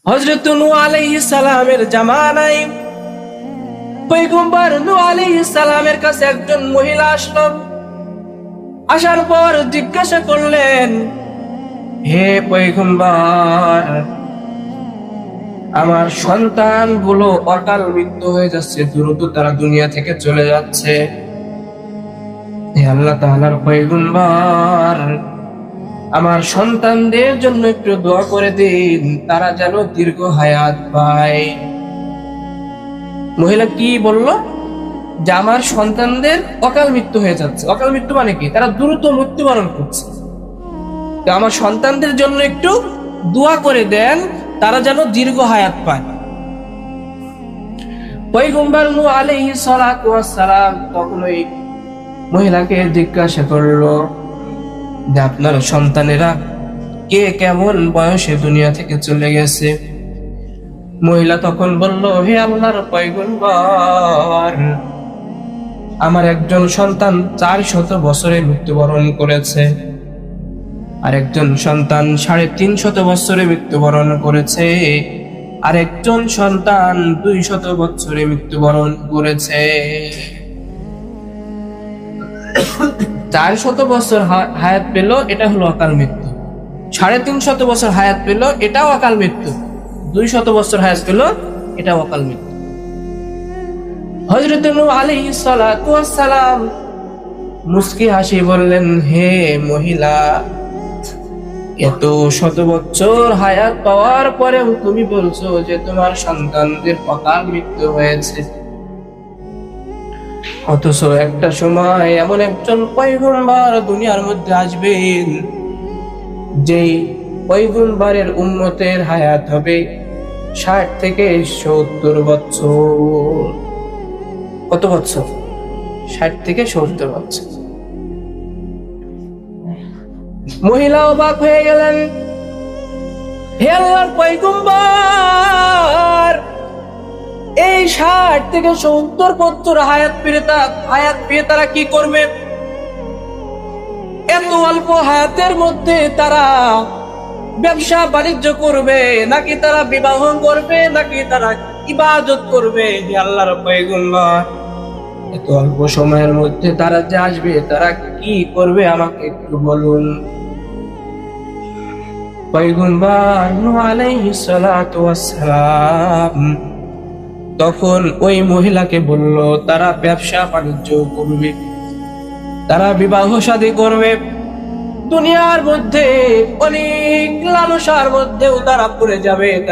হযরত নূহ আলাইহিস সালামের জামানায় পয়গম্বর নূহ আলাইহিস সালামের কাছে একজন মহিলা আসলো। আসার পর জিজ্ঞাসা করলেন, হে পয়গম্বর, আমার সন্তানগুলো অকাল মৃত্যু হয়ে যাচ্ছে, দ্রুত তারা দুনিয়া থেকে চলে যাচ্ছে। হে আল্লাহ তাআলার পয়গম্বর, আমার সন্তানদের জন্য একটু দোয়া করে দিন, তারা যেন দীর্ঘ হায়াত পায়। মহিলা কি বলল? যে আমার সন্তানদের অকাল মৃত্যু হয়ে যাচ্ছে। অকাল মৃত্যু মানে কি? তারা দ্রুত মৃত্যুবরণ করছে। তো আমার সন্তানদের জন্য একটু দোয়া করে দেন, তারা যেন দীর্ঘ হায়াত পায়। পয়গম্বর নূহ আলাইহিস সালাতু ওয়াস সালাম তখন ওই মহিলাকে জিজ্ঞাসা করলো যে আপনার সন্তানেরা কে কেমন বয়সে দুনিয়া থেকে চলে গেছে? মহিলা তখন বলল, হে আল্লাহর পয়গম্বর, আমার একজন সন্তান 400 বছরে মৃত্যুবরণ করেছে, আর একজন সন্তান 350 বছরে মৃত্যুবরণ করেছে, আর একজন সন্তান 200 বছরে মৃত্যুবরণ করেছে। 400 বছর হায়াত পেল, এটা হলো অকাল মৃত্যু। 350 বছর হায়াত পেল, এটাও অকাল মৃত্যু। 200 বছর হায়াত পেল, এটাও অকাল মৃত্যু। হযরত নূহ আলাইহিস সালাতু ওয়াস সালাম মুস্কি হাসি বললেন, হে মহিলা, এত শত বছর হায়াত পাওয়ার পরেও তুমি বলছো যে তোমার সন্তানদের অকাল মৃত্যু হয়েছে, অথচ একটা সময় এমন একজন পয়গম্বর দুনিয়ার মধ্যে আসবেন, যেই পয়গম্বরের উম্মতের হায়াত হবে 60 থেকে 70 বছর। কত বছর? 60 থেকে 70 বছর। মহিলা অবাক হয়ে গেলেন, হে আল্লাহর পয়গম্বর, এই 60 থেকে 70 বছর হায়াত পেয়ে তারা কি করবে? এত অল্প হায়াতের মধ্যে তারা ব্যবসা বাণিজ্য করবে, নাকি তারা বিবাহ করবে, নাকি তারা ইবাদত করবে? হে আল্লাহর পয়গম্বর, এত অল্প সময়ের মধ্যে তারা যে আসবে, তারা কি করবে আমাকে একটু বলুন। পয়গম্বর নূহ আলাইহিস সালাতু ওয়াস সালাম তখন ওই মহিলাকে বলল, তারা ব্যবসা বাণিজ্য করবে, তারা বিবাহ শাদী করবে, দুনিয়ার মধ্যে অনেক লালসার মধ্যেও তারা পড়ে যাবে।